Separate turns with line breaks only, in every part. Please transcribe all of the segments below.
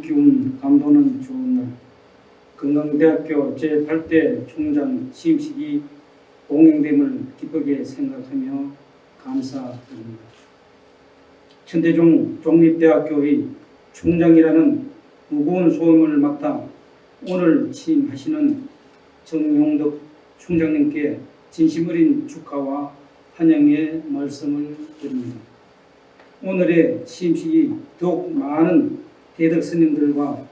기운 감도는 좋은 날, 건강대학교 제8대 총장 취임식이 봉행됨을 기쁘게 생각하며 감사드립니다. 천대중 종립대학교의 총장이라는 무거운 소임을 맡아 오늘 취임하시는 정용덕 총장님께 진심 어린 축하와 환영의 말씀을 드립니다. 오늘의 취임식이 더욱 많은 대덕 스님들과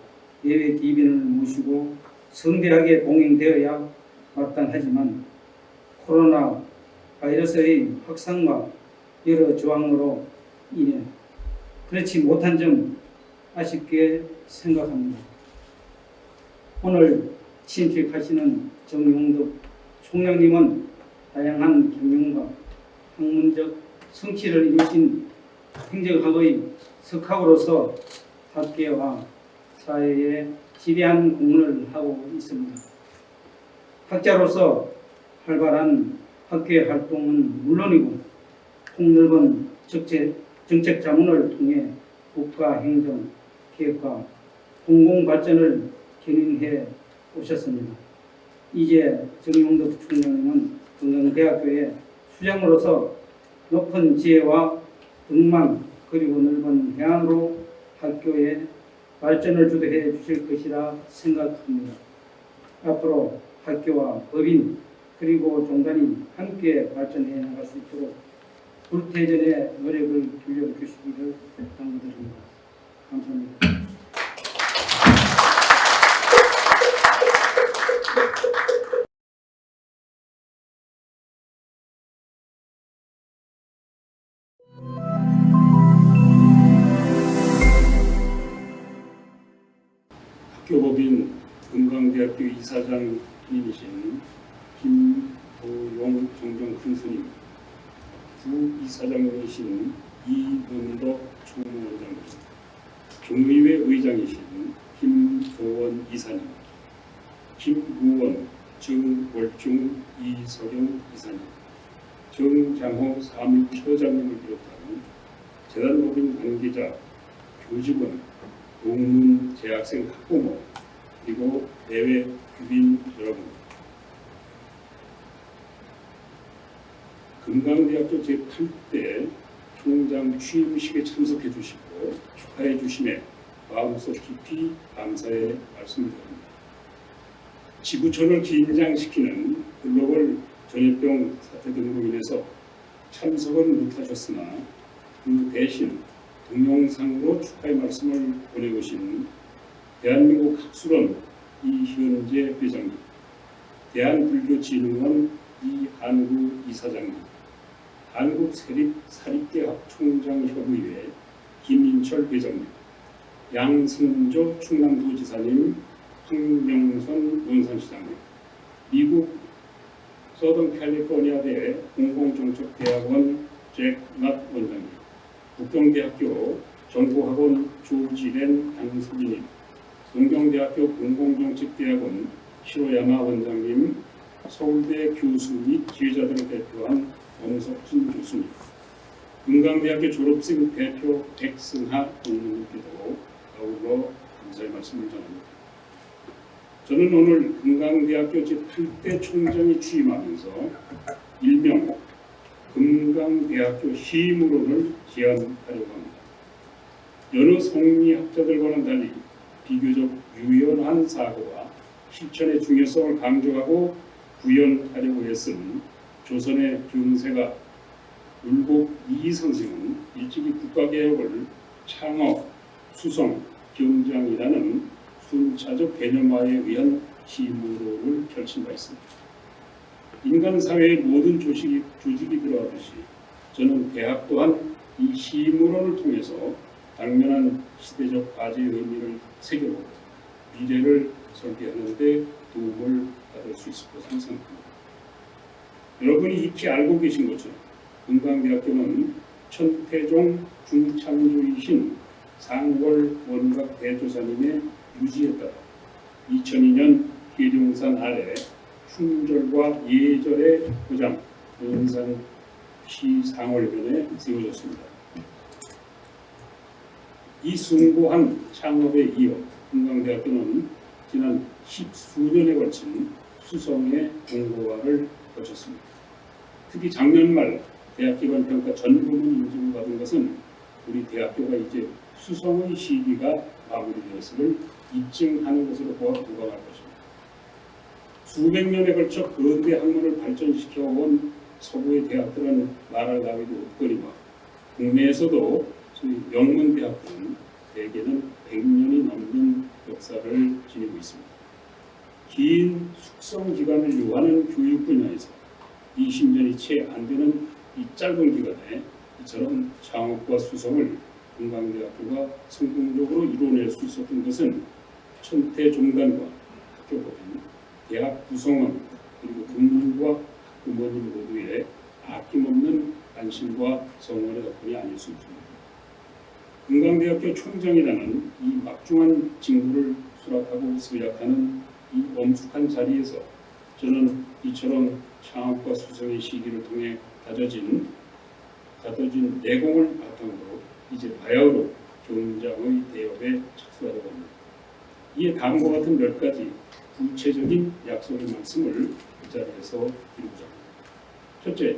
예외 기빈을 모시고 성대하게 봉행되어야 마땅하지만 코로나 바이러스의 확산과 여러 저항으로 인해 그렇지 못한 점 아쉽게 생각합니다. 오늘 취임식하시는 정용덕 총장님은 다양한 경영과 학문적 성취를 이루신 행정학의 석학으로서 학계와 사회에 지대한 공헌을 하고 있습니다. 학자로서 활발한 학계 활동은 물론이고 폭넓은 정책 자문을 통해 국가 행정, 계획과 공공발전을 견인해 오셨습니다. 이제 정용덕 총장님은 건강대학교의 수장으로서 높은 지혜와 등망 그리고 넓은 해안으로 학교의 발전을 주도해 주실 것이라 생각합니다. 앞으로 학교와 법인 그리고 종단이 함께 발전해 나갈 수 있도록 불태전의 노력을 기울여주시기를 당부드립니다. 감사합니다.
학교법인 건강대학교 이사장님이신 김도용 정정 큰스님, 부이사장님이신 이문덕 총무원장님, 종의회 의장이신 김조원 이사님, 김우원, 정월중, 이석영 이사님, 정장호 사무처장님을 비롯한 재단법인 관계자, 교직원, 동문 재학생 학부모 그리고 대외 규빈 여러분, 건강대학교 제8대 총장 취임식에 참석해 주시고 축하해 주심에 마음속 깊이 감사의 말씀을 드립니다. 지구촌을 긴장시키는 글로벌 전염병 사태 등으로 인해서 참석은 못하셨으나 그 대신 동영상으로 축하의 말씀을 보내오신 대한민국 학술원 이현재 회장님, 대한불교진흥원 이한구 이사장님, 한국사립대학 총장협의회 김인철 회장님, 양승조 충남도지사님, 황명선 논산시장님, 미국 서던캘리포니아대 공공정책대학원 잭낫 원장님, 북경대학교 정보학원 조지렌 양수빈님, 동경대학교 공공정책대학원 시로야마 원장님, 서울대 교수 및 지휘자들을 대표한 원석진 교수님, 건강대학교 졸업생 대표 백승하 동문님께도 더불어 감사의 말씀을 전합니다. 저는 오늘 건강대학교 제8대 총장이 취임하면서 일명 건강대학교 시무론을 제안하려고 합니다. 여러 성리학자들과는 달리 비교적 유연한 사고와 실천의 중요성을 강조하고 구현하려고 했은 조선의 경세가 율곡 이선생은 일찍이 국가개혁을 창업, 수성, 경장이라는 순차적 개념화에 의한 시무론을 펼친 바 있습니다. 인간 사회의 모든 조직이 들어가듯이 저는 대학 또한 이 시무론을 통해서 당면한 시대적 과제의 의미를 새겨보고 미래를 설계하는 데 도움을 받을 수 있을 것으로 생각합니다. 여러분이 익히 알고 계신 것처럼 건강대학교는 천태종 중창조이신 상월 원각 대조사님의 유지에 따라 2002년 계룡산 아래 충절과 예절의 고장 논산시 상월변에 세워졌습니다. 이 숭고한 창업에 이어 금강대학교는 지난 10수년에 걸친 수성의 공고화를 거쳤습니다. 특히 작년 말 대학기반평가 전부문 인증을 받은 것은 우리 대학교가 이제 수성의 시기가 마무리되었음을 입증하는 것으로 보아 무방할 것입니다. 수백 년에 걸쳐 거대 학문을 발전시켜온 서구의 대학들은 말할 나위도 없거니와 국내에서도 소위 명문 대학들은 대개는 100년이 넘는 역사를 지니고 있습니다. 긴 숙성 기간을 요하는 교육 분야에서 20년이 채 안 되는 이 짧은 기간에 이처럼 창업과 수성을 금강대학교가 성공적으로 이뤄낼 수 있었던 것은 천태종단과 학교법인, 대학 구성원 그리고 국민과 부모님 모두의 아낌없는 관심과 성원의 덕분이 아닐 수 없습니다. 금강대학교 총장이라는 이 막중한 직무를 수락하고 수락하는 이 엄숙한 자리에서 저는 이처럼 창업과 수성의 시기를 통해 다져진 내공을 바탕으로 이제 바야흐로 경장의 대업에 착수하려고 합니다. 이에 다음과 같은 몇 가지 구체적인 약속의 말씀을 그 자리에서 드리고자 합니다. 첫째,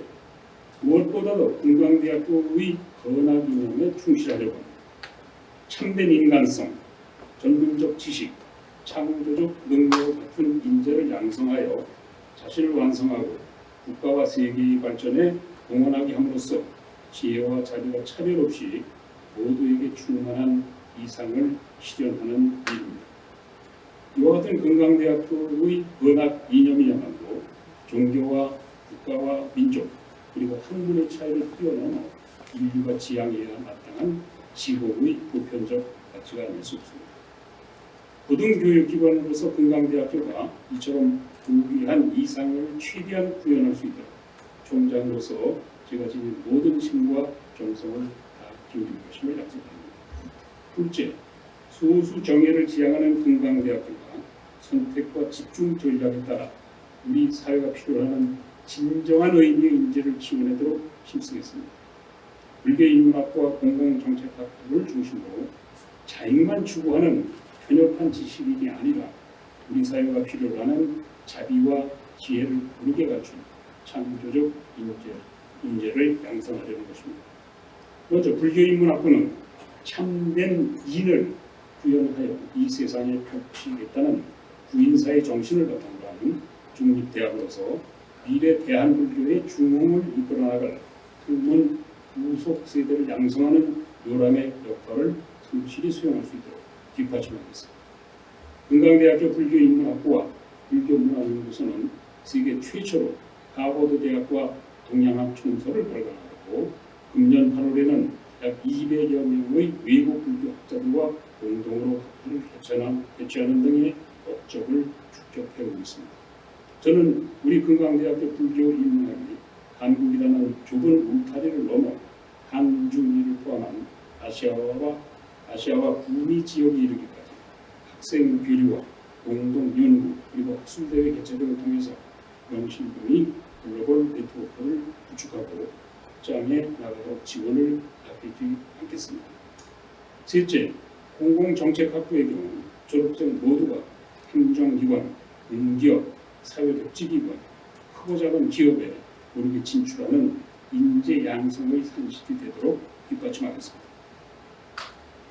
무엇보다도 금강대학교의 건학 이념에 충실하려고 합니다. 참된 인간성, 전문적 지식, 창조적 능력을 갖춘 인재를 양성하여 자신을 완성하고 국가와 세계의 발전에 공헌하게 함으로써 지혜와 자비와 차별 없이 모두에게 충만한 이상을 실현하는 일입니다. 이와 같은 금강대학교의 건학 이념이야말로 종교와 국가와 민족 그리고 학문의 차이를 뛰어넘어 인류가 지향해야 마땅한 지고의 보편적 가치가 아닐 수 없습니다. 고등교육기관으로서 금강대학교가 이처럼 고귀한 이상을 최대한 구현할 수 있도록 총장으로서 제가 지닌 모든 힘과 정성을 다 기울일 것임을 약속합니다. 둘째, 소수 정예를 지향하는 금강대학교가 선택과 집중 전략에 따라 우리 사회가 필요로 진정한 의미의 인재를 키워내도록 힘쓰겠습니다. 불교인문학과 공공정책학부를 중심으로 자익만 추구하는 편협한 지식인이 아니라 우리 사회가 필요로 하는 자비와 지혜를 고르게 갖춘 창조적 인재를 양성하려는 것입니다. 먼저 불교인문학부는 참된 인을 구현하여 이 세상에 펼치겠다는 구인사의 정신을 바탕으로 하는 중립대학으로서 미래 대한불교의 중흥을 이끌어나갈 학문 후속 세대를 양성하는 요람의 역할을 성실히 수행할 수 있도록 뒷받침하겠습니다. 금강대학교 불교인문학부와 불교문화연구소는 세계 최초로 하버드 대학과 동양학 총서를 발간하고 금년 8월에는 약 200여 명의 외국 불교학자들과 공동으로 학부를 개최하는 등의 업적을 축적해오고 있습니다. 저는 우리 금강대학교 불교인문학이 한국이라는 좁은 울타리를 넘어 한중일을 포함한 아시아와 북미 지역에 이르기까지 학생 교류와 공동 연구 그리고 학술대회 개최 등을 통해서 명실공히 글로벌 네트워크를 구축하고 확장해 나가도록 지원을 아끼지 않겠습니다. 셋째, 공공정책학부의 경우 졸업생 모두가 행정기관, 공기업, 사회복지기관, 크고 작은 기업에 모르게 진출하는 인재 양성의 산실이 되도록 뒷받침하겠습니다.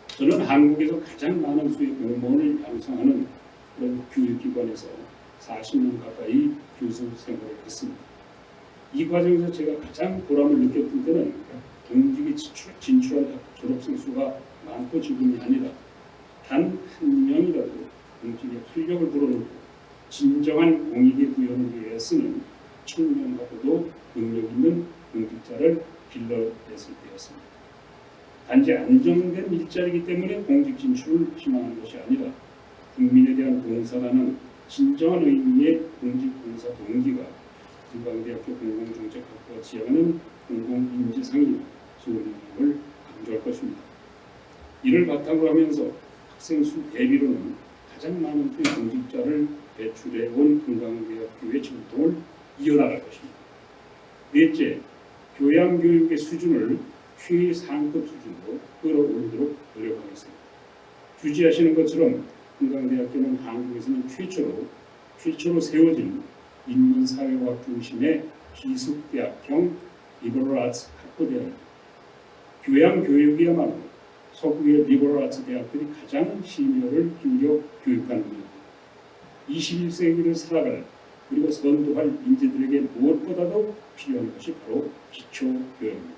저는 한국에서 가장 많은 수의 공무원을 양성하는 그런 교육기관에서 40년 가까이 교수 생활을 했습니다. 이 과정에서 제가 가장 보람을 느꼈던 때는 공직에 진출한 졸업생 수가 많고 적음이 아니라 단 한 명이라도 공직에 활력을 불어넣고 진정한 공익의 구현을 위해 쓰는 청렴하고도 능력 있는 공직자를 길러냈을 때였습니다. 단지 안정된 일자리이기 때문에 공직 진출을 희망하는 것이 아니라 국민에 대한 봉사라는 진정한 의미의 공직 봉사 동기가 금강대학교 공공정책학부가 지향하는 공공인재상이 소원임을 강조할 것입니다. 이를 바탕으로 하면서 학생 수 대비로는 가장 많은 수의 공직자를 배출해온 금강대학교의 전통을 이어나갈 것입니다. 넷째, 교양교육의 수준을 최상급 수준으로 끌어올리도록 노력하겠습니다. 주지하시는 것처럼 건강대학교는 한국에서는 최초로 세워진 인문사회과학 중심의 기숙대학형 리버럴 아츠 학부대학입니다. 교양교육이야말로 서구의 리버럴 아츠 대학들이 가장 심혈을 기울여 교육하는 분야입니다. 21세기를 살아갈 그리고 선도할 인재들에게 무엇보다도 필요한 것이 바로 기초교양입니다.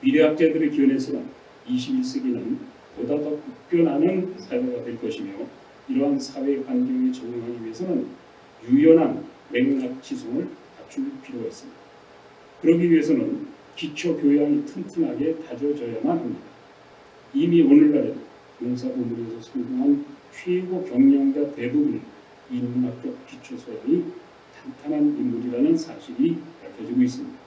미래학자들의 견해서는 21세기는 보다 더 급변하는 사회가 될 것이며 이러한 사회 환경에 적응하기 위해서는 유연한 맥락 지성을 갖출 필요가 있습니다. 그러기 위해서는 기초교양이 튼튼하게 다져져야만 합니다. 이미 오늘날에도 용사부문에서 성공한 최고 경영자 대부분은 인문학적 기초소양이 탄탄한 인물이라는 사실이 밝혀지고 있습니다.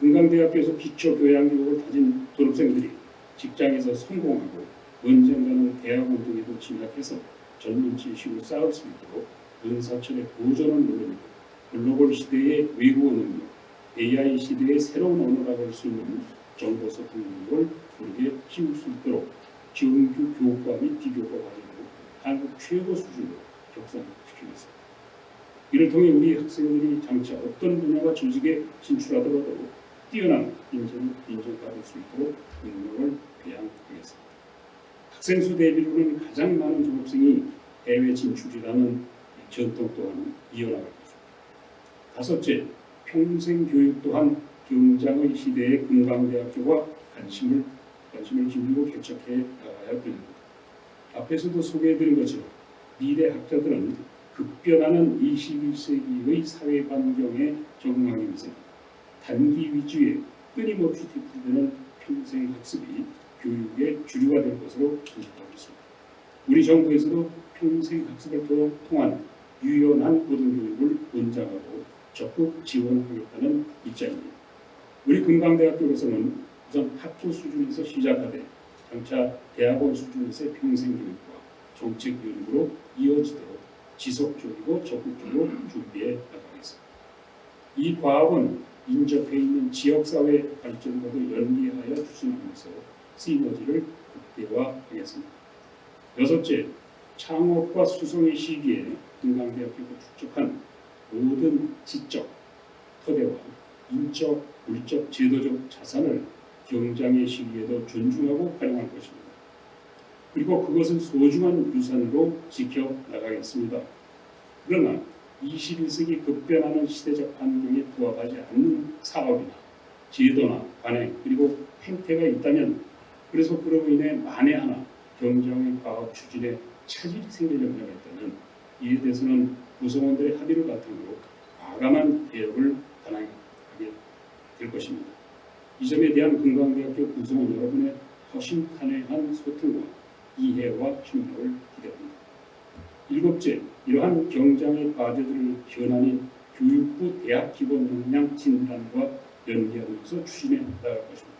건강대학교에서 기초교양교육을 가진 졸업생들이 직장에서 성공하고 언젠가는 대학원 등에도 진학해서 젊은 지식을 쌓을 수 있도록 은사철의 보존은 물론이고 글로벌 시대의 외국어 능력, AI 시대의 새로운 언어라고 할 수 있는 정보소통 능력을 고르게 키울 수 있도록 정규 교과 및 비교과 과정으로 한국 최고 수준으로 격상시키겠습니다. 이를 통해 우리 학생들이 장차 어떤 분야와 조직에 진출하더라도 뛰어난 인재를 인정받을 수 있도록 능력을 배양하겠습니다. 학생 수 대비로는 가장 많은 졸업생이 해외 진출이라는 전통 또한 이어나갈 것입니다. 다섯째, 평생 교육 또한 경장의 시대의 건강대학교가 관심을 기울이고 개척해 나가야 합니다. 앞에서도 소개해드린 것처럼 미래 학자들은 급변하는 21세기의 사회 환경에 적응하기 위해서 단기 위주의 끊임없이 대표되는 평생 학습이 교육의 주류가 될 것으로 전망하고 있습니다. 우리 정부에서도 평생 학습을 통한 유연한 고등교육을 원장하고 적극 지원하겠다는 입장입니다. 우리 건강대학교에서는 우선 학교 수준에서 시작하되 장차 대학원 수준에서의 평생교육과 정책교육으로 이어지도록 지속적이고 적극적으로 준비해 나가겠습니다. 이 과업은 인접해 있는 지역사회 발전과도 연계하여 추진하면서 시너지를 극대화하겠습니다. 여섯째, 창업과 수성의 시기에 건강대학교가 축적한 모든 지적, 토대와 인적, 물적, 제도적 자산을 경장의 시기에도 존중하고 활용할 것입니다. 그리고 그것을 소중한 유산으로 지켜나가겠습니다. 그러나 21세기 급변하는 시대적 환경에 부합하지 않는 사업이나 제도나 관행 그리고 행태가 있다면 그래서 그로 인해 만에 하나 경장의 과학 추진에 차질이 생길 염려가 있다면 이에 대해서는 구성원들의 합의를 바탕으로 과감한 개혁을 단행하게 될 것입니다. 이 점에 대한 건강대학교 구성원 여러분의 허심탄회한 소통과 이해와 협력을 기대합니다. 일곱째, 이러한 경장의 과제들을 현안인 교육부 대학 기본 역량 진단과 연계하면서 추진해 나갈 것입니다.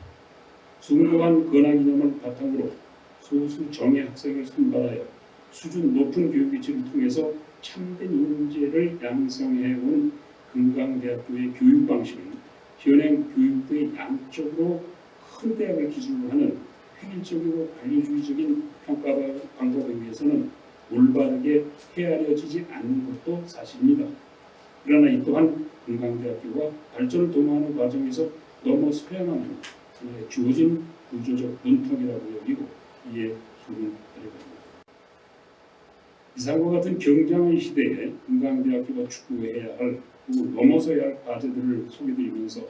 숭고한 권한 이념을 바탕으로 소수 정예 학생을 선발하여 수준 높은 교육 위치를 통해서 참된 인재를 양성해온 건강대학교의 교육 방식은 현행 교육부의 양적으로 큰 대학을 기준으로 하는 획일적이고 관리주의적인 평가 방법에 의해서는 올바르게 헤아려지지 않는 것도 사실입니다. 그러나 이 또한 건강대학교가 발전을 도모하는 과정에서 넘어서야만 하는 주어진 구조적 논통이라고 여기고 이에 수긍하려고 합니다. 이상과 같은 경장의 시대에 건강대학교가 추구해야 할 그리고 넘어서야 할 과제들을 소개드리면서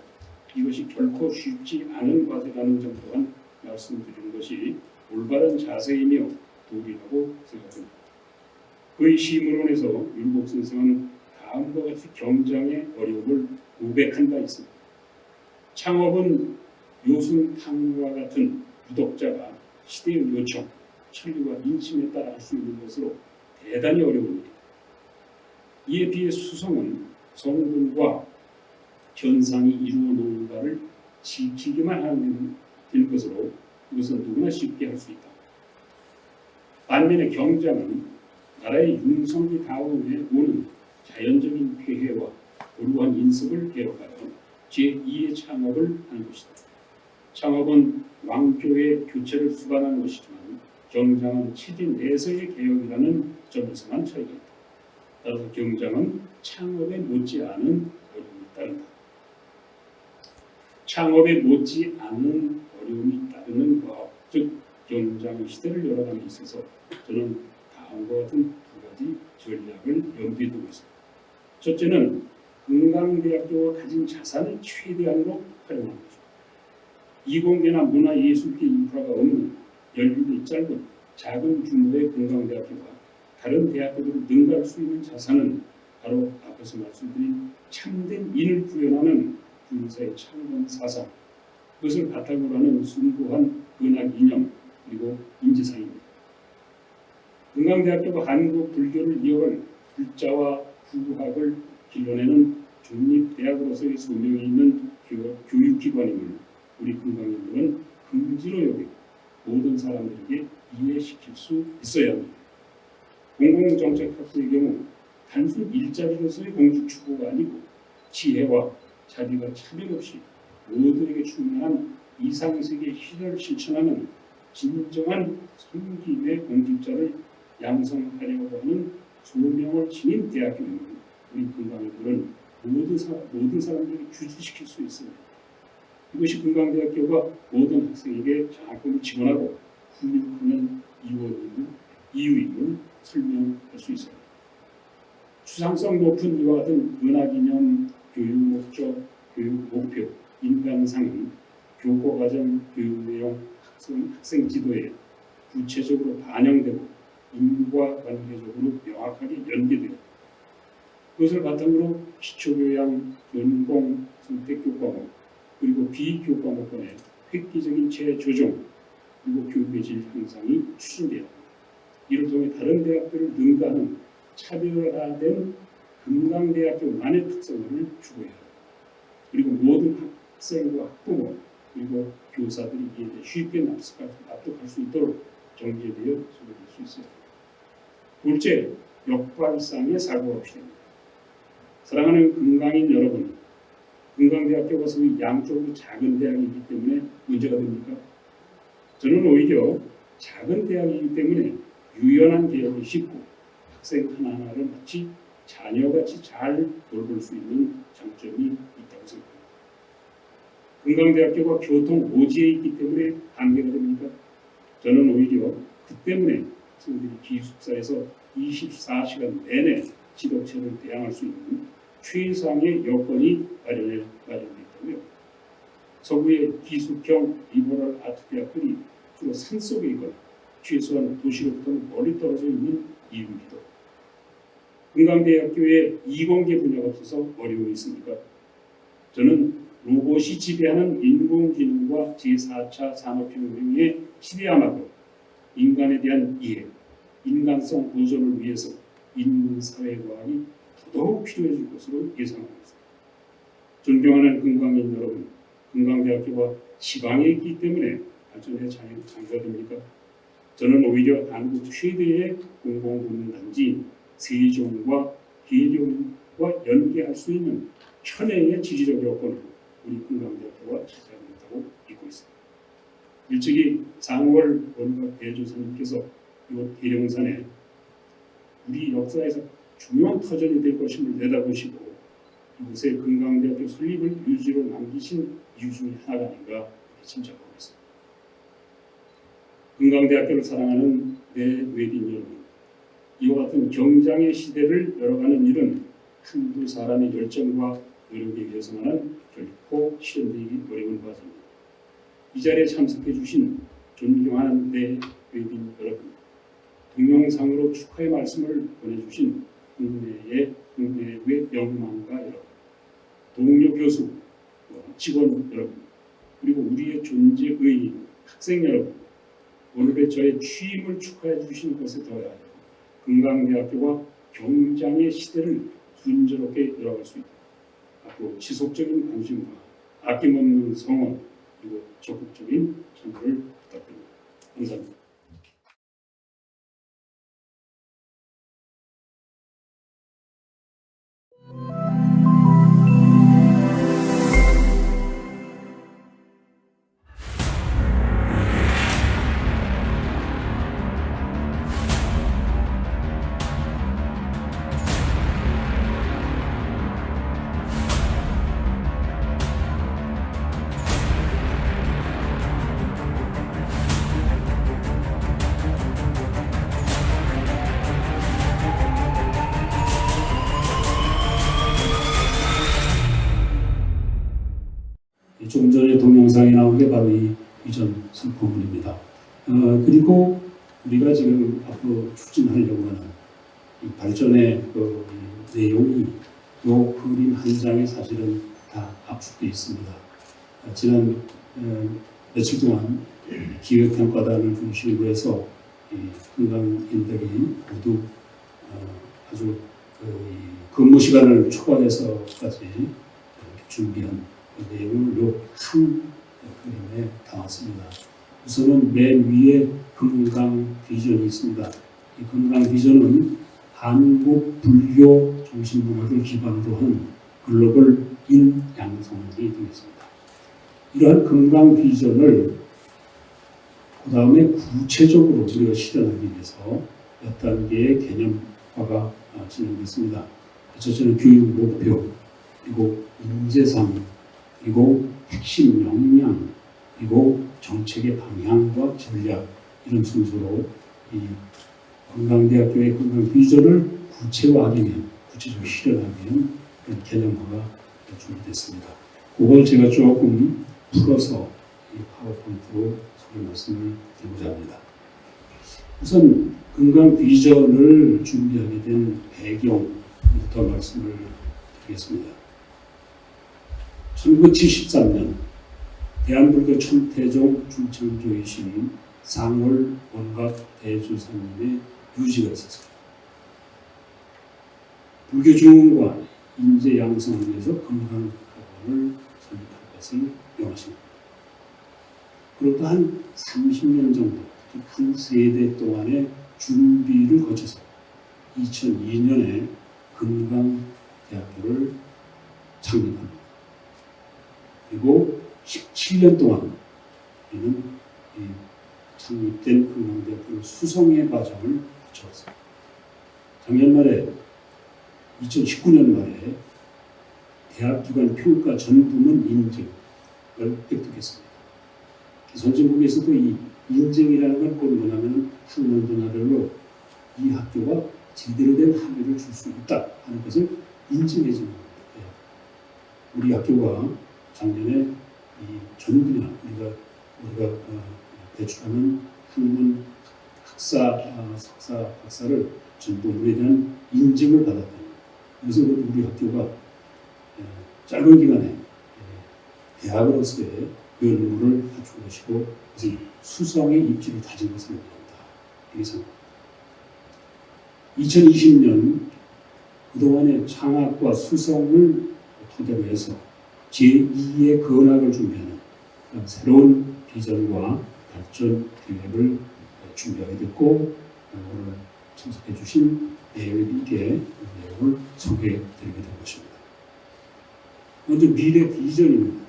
이것이 결코 쉽지 않은 과제라는 점 또한 말씀드리는 것이 올바른 자세이며 도리라고 생각합니다. 그의 시문론에서 율곡 선생은 다음과 같이 경장의 어려움을 고백한 바 있습니다. 창업은 요순탕과 같은 유독자가 시대의 요청, 천리와 인심에 따라 할 수 있는 것으로 대단히 어려운 일입니다. 이에 비해 수성은 성분과 현상이 이루어 놓은 바를 지키기만 하면 될 것으로 이것은 누구나 쉽게 할 수 있다. 반면에 경장은 나라의 융성기 다음에 오는 자연적인 폐해와 고루한 인습을 개혁하여 제2의 창업을 하는 것이다. 창업은 왕교회 교체를 수반하는 것이지만 경장은 체제 내에서의 개혁이라는 점에서만 차이가 있다. 따라서 경장은 창업에 못지않은 어려움이 따른다. 창업에 못지않은 어려움이 따르는 과업, 즉 경장 시대를 열어가는 데 있어서 저는 다음과 같은 두 가지 전략을 염두에 두고 있습니다. 첫째는 건강대학교가 가진 자산을 최대한으로 활용하는 것입니다. 이공계나 문화예술계 인프라가 없는 연륜이 짧은 작은 규모의 건강대학교가 다른 대학교들을 능가할 수 있는 자산은 바로 앞에서 말씀드린 참된 인을 구현하는 군사의 창건 사상, 그것을 바탕으로 하는 숭고한 은학 이념 그리고 인지상입니다. 건강대학교가 한국 불교를 이어갈 불자와 후학을 길러내는 중립대학으로서의 소명이 있는 교육기관임을 우리 건강인들은 긍지로 여기고 모든 사람들에게 이해시킬 수 있어야 합니다. 공공정책학부의 경우 단순 일자리로서의 공직 추구가 아니고 지혜와 자비가 차별 없이 모두에게 충만한 이상세계 시대를 실천하는 진정한 섬김의 공직자를 양성하려고 하는 소명을 지닌 대학교임을 우리 건강인들은 모든 사람들에게 주지시킬 수 있습니다. 이것이 건강대학교가 모든 학생에게 장학금을 지원하고 훈육하는 이유임을 설명할 수 있습니다. 추상성 높은 이와 같은 은하기념, 교육 목적, 교육 목표, 인간상은 교과과정 교육 내용, 학생 지도에 구체적으로 반영되고 인과관계적으로 명확하게 연계되어 그것을 바탕으로 기초교양, 전공, 선택교과목 그리고 비교과목권의 획기적인 재조정 그리고 교육의 질 향상이 추진되어 이를 통해 다른 대학들을 능가하는 차별화된 건강대학교만의 특성을 추구해야 합니다. 그리고 모든 학생과 학부모 그리고 교사들이 이에 대해 쉽게 납득할 수 있도록 정제되어 소개될 수 있어요. 둘째, 역발상의 사고가 필요합니다. 사랑하는 건강인 여러분, 건강대학교가 소위 양쪽으로 작은 대학이기 때문에 문제가 됩니까? 저는 오히려 작은 대학이기 때문에 유연한 개혁이 쉽고 학생 하나하나를 마치 자녀같이 잘 돌볼 수 있는 장점이 있다고 생각합니다. 건강대학교가 교통 오지에 있기 때문에 한계가 됩니까? 저는 오히려 그 때문에 학생들이 기숙사에서 24시간 내내 지도체를 대항할 수 있는 최상의 여건이 마련되어 있다고요. 서구의 기숙형 리버럴 아트 대학들이 주로 산속에 있거나 최소한 도시로부터는 멀리 떨어져 있는 이유이기도 합니다. 건강대학교에 이공계 분야가 없어서 어려움이 있습니까? 저는 로봇이 지배하는 인공지능과 제4차 산업혁명의 시대야말로 인간에 대한 이해, 인간성 보존을 위해서 인문사회과학이 더더욱 필요해질 것으로 예상하고 있습니다. 존경하는 건강인 여러분, 건강대학교가 지방에 있기 때문에 발전의 장애가 됩니까? 저는 오히려 한국 최대의 공공군단지인 세종과 계룡과 연계할 수 있는 천혜의 지리적 여건을 우리 건강대학교가 차지하고 있다고 믿고 있습니다. 일찍이 상월 원각 대조사님께서 이곳 계룡산에 우리 역사에서 중요한 터전이 될 것임을 내다보시고 이곳에 건강대학교 설립을 유지로 남기신 이유 중에 하나가 아닌가 이렇게 짐작하고 있습니다. 건강대학교를 사랑하는 내 외빈 여러분, 이와 같은 경장의 시대를 열어가는 일은 한두 사람의 열정과 노력에 의해서만은 결코 실현되기 어려운 과정입니다. 이 자리에 참석해 주신 존경하는 내 외빈 여러분, 동영상으로 축하의 말씀을 보내주신 국내외 영망가 여러분, 동료 교수, 직원 여러분, 그리고 우리의 존재의 학생 여러분, 오늘의 저의 취임을 축하해 주신 것에 더하여 건강대학교가 경장의 시대를 순조롭게 열어갈 수 있도록 앞으로 지속적인 관심과 아낌없는 성원 그리고 적극적인 참여를 부탁드립니다. 감사합니다.
전에 동영상에 나온 게 바로 이 비전 선포문입니다. 그리고 우리가 지금 앞으로 추진하려고 하는 이 발전의 이 내용이 이 그림 한 장에 사실은 다 압축되어 있습니다. 지난 며칠 동안 기획평가단을 중심으로 해서 이 건강인들이 모두 아주 이 근무 시간을 초과해서까지 이렇게 준비한 내용을 한 그림에 담았습니다. 우선은 맨 위에 건강 비전이 있습니다. 이 건강 비전은 한국 불교 정신문화를 기반으로 한 글로벌 인양성이 되겠습니다. 이러한 건강 비전을 그 다음에 구체적으로 우리가 실현하기 위해서 몇 단계의 개념화가 진행됐습니다. 첫째는 교육 목표, 그리고 인재상, 그리고 핵심 역량, 그리고 정책의 방향과 전략, 이런 순서로 이 건강대학교의 건강 비전을 구체화하기 위한, 구체적으로 실현하기 위한 그런 개념화가 준비됐습니다. 그걸 제가 조금 풀어서 이 파워포인트로 소개 말씀을 드리고자 합니다. 우선 건강 비전을 준비하게 된 배경부터 말씀을 드리겠습니다. 1973년 대한불교 천태종 중창조이신 상월 원각 대조사님의 유지가 있었습니다. 불교 중흥과 인재 양성을 위해서 건강학원을 설립할 것을 명하십니다. 그로부터 한 30년 정도, 한 세대 동안의 준비를 거쳐서 2002년에 건강대학교를 창립합니다. 그리고 17년 동안 우리는 이 창립된 건강대학교를 수성의 과정을 거쳐왔습니다. 작년 말에 2019년 말에 대학기관 평가 전 부문 인증을 획득했습니다. 선진국에서도 이 인증이라는 건 곧 뭐냐면 학년 분야별로 이 학교가 제대로 된 학위를 줄 수 있다 하는 것을 인증해 주는 겁니다. 우리 학교가 작년에 이 전 분야 우리가 배출하는 학문 학사 석사 박사를 전 부문에 대한 인증을 받았다. 그래서 우리 학교가 짧은 기간에 대학으로서의 면모를 갖춘 것이고, 그래서 수성의 입지를 다진 것을 의미합니다. 이게 생각합니다. 2020년 그동안의 창학과 수성을 토대로 해서 제2의 건학을 준비하는 그런 새로운 비전과 발전 계획을 준비하게 됐고, 오늘 참석해 주신 내용에 내용을 소개해 드리게 된 것입니다. 먼저 미래 비전입니다.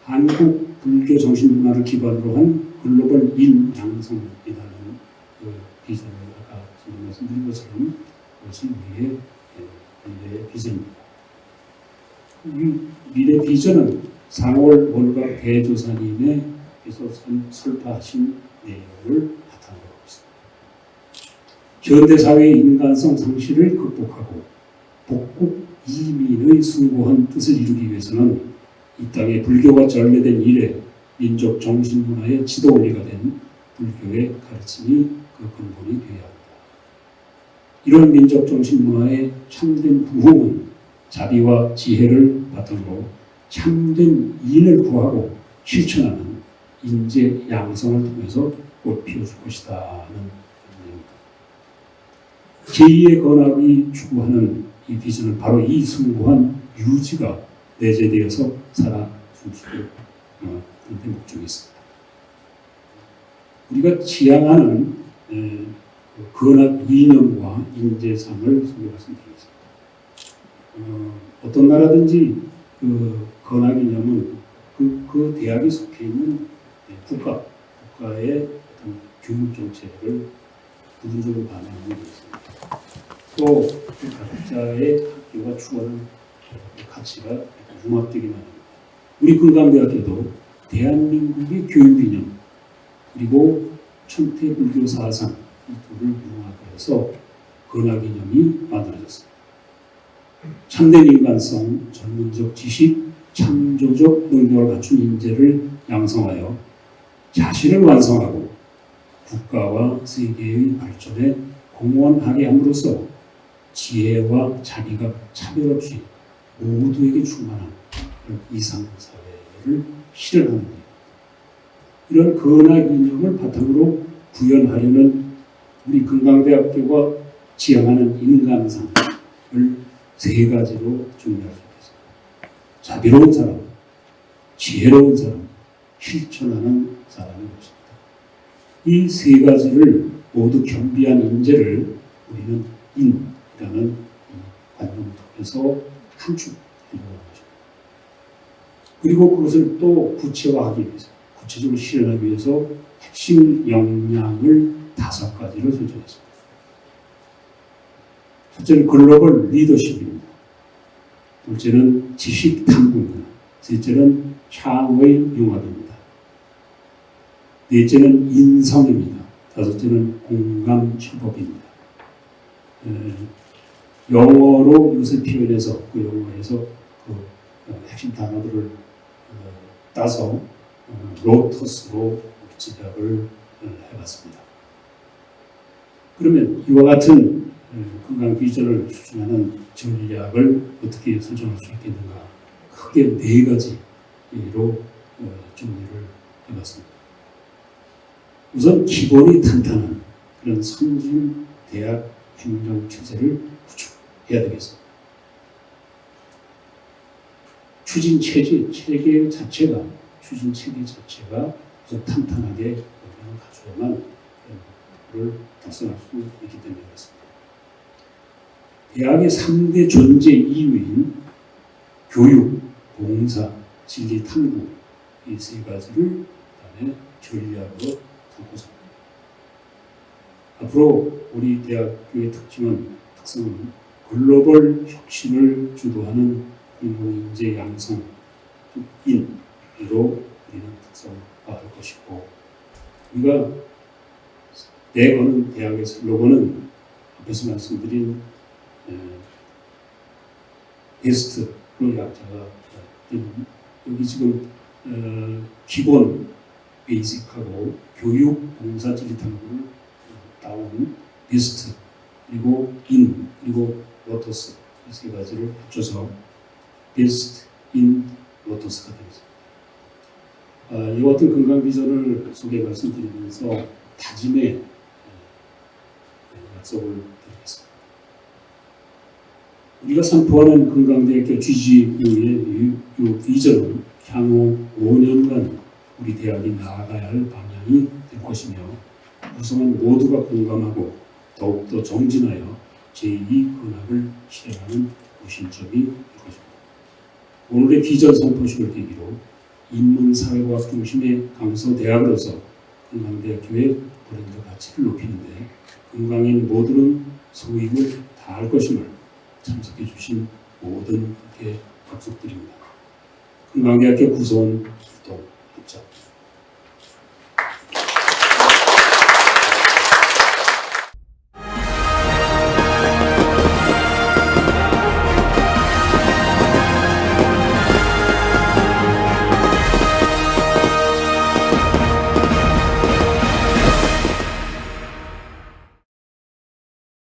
한국 불교 정신문화를 기반으로 한 글로벌 인양성이라는 그 비전을 아까 지금 말씀드린 것처럼 그것이 우리의 미래 비전입니다. 이 미래 비전은 상월 원각 대조사님께서 설파하신 내용을 바탕으로 하고 있습니다. 현대사회의 인간성 상실을 극복하고 복국 이민의 숭고한 뜻을 이루기 위해서는 이 땅에 불교가 전래된 이래 민족 정신문화의 지도원리가 된 불교의 가르침이 그 근본이 되어야 합니다. 이런 민족 정신문화의 참된 부흥은 자비와 지혜를 바탕으로 참된 인을 구하고 실천하는 인재 양성을 통해서 꽃 피워줄 것이다 하는 내용입니다. 제2의 건학이 추구하는 이 비전은 바로 이 숭고한 유지가 내재되어서 살아 숨쉬도록 그런 데 목적이 있습니다. 우리가 지향하는 건학 이념과 인재상을 소개 말씀드리겠습니다. 어떤 나라든지 그 건학 이념은 그 대학에 속해 있는 국가의 어떤 교육 정책을 부분적으로 반영하는 게 있습니다. 또 각자의 학교가 추구하는 가치가 융합되기만 합니다. 우리 건강대학교도 대한민국의 교육 이념 그리고 천태불교 사상 이 둘을 융합해서 건학 이념이 만들어졌습니다. 참된 인간성, 전문적 지식, 창조적 능력을 갖춘 인재를 양성하여 자신을 완성하고 국가와 세계의 발전에 공헌하게 함으로써 지혜와 자비가 차별 없이 모두에게 충만한 그런 이상사회를 실현하는 것. 이런 근학 이념을 바탕으로 구현하려는 우리 건강대학교가 지향하는 인간상을 세 가지로 정리할 수 있습니다. 자비로운 사람, 지혜로운 사람, 실천하는 사람인 것입니다. 이 세 가지를 모두 겸비한 인재를 우리는 인이라는 이 관념을 통해서 함축해보는 것입니다. 그리고 그것을 또 구체화하기 위해서, 구체적으로 실현하기 위해서 핵심 역량을 5가지를 설정했습니다. 첫째는 글로벌 리더십입니다. 둘째는 지식 탐구입니다. 셋째는 창의 융합입니다. 넷째는 인성입니다. 다섯째는 공감 협업입니다. 영어로 요새 표현해서 그 영어에서 그 핵심 단어들을 따서 로터스로 집약을 해봤습니다. 그러면 이와 같은 건강 비전을 추진하는 전략을 어떻게 설정할 수 있겠는가? 크게 4가지로 정리를 해봤습니다. 우선 기본이 탄탄한 그런 선진 대학 행정 체제를 구축해야 되겠습니다. 추진 체계 자체가 우선 탄탄하게 역량을 갖춰야만 그걸 달성할 수 있기 때문에 그렇습니다. 대학의 3대 존재 이유인 교육, 봉사, 진리, 탐구 이 3가지를 그다음에 전략으로 삼고자 합니다. 앞으로 우리 대학교의 특성은 글로벌 혁신을 주도하는 공공인재 양성인으로 우리는 특성화할 것이고, 우리가 내거는 대학의 슬로건은 앞에서 말씀드린 베스트로 약자가 여기 지금 기본 베이직하고 교육, 봉사, 진리, 탐구를 따온 베스트, 그리고 인, 그리고 로터스 이 3가지를 합쳐서 베스트 인 로터스가 되겠습니다. 이와 같은 건강 비전을 소개 말씀드리면서 다짐의 약속을 드리겠습니다. 우리가 선포하는 건강대학교 GGU의 이 비전은 향후 5년간 우리 대학이 나아가야 할 방향이 될 것이며, 구성원 모두가 공감하고 더욱더 정진하여 제2 건학을 실현하는 구심점이 될 것입니다. 오늘의 비전 선포식을 계기로 인문사회과학 중심의 강서대학으로서 건강대학교의 브랜드 가치를 높이는데 건강인 모두는 소임을 다할 것임을 참석해 주신 모든 분께 약속드립니다. 건강대학교 구성원 활동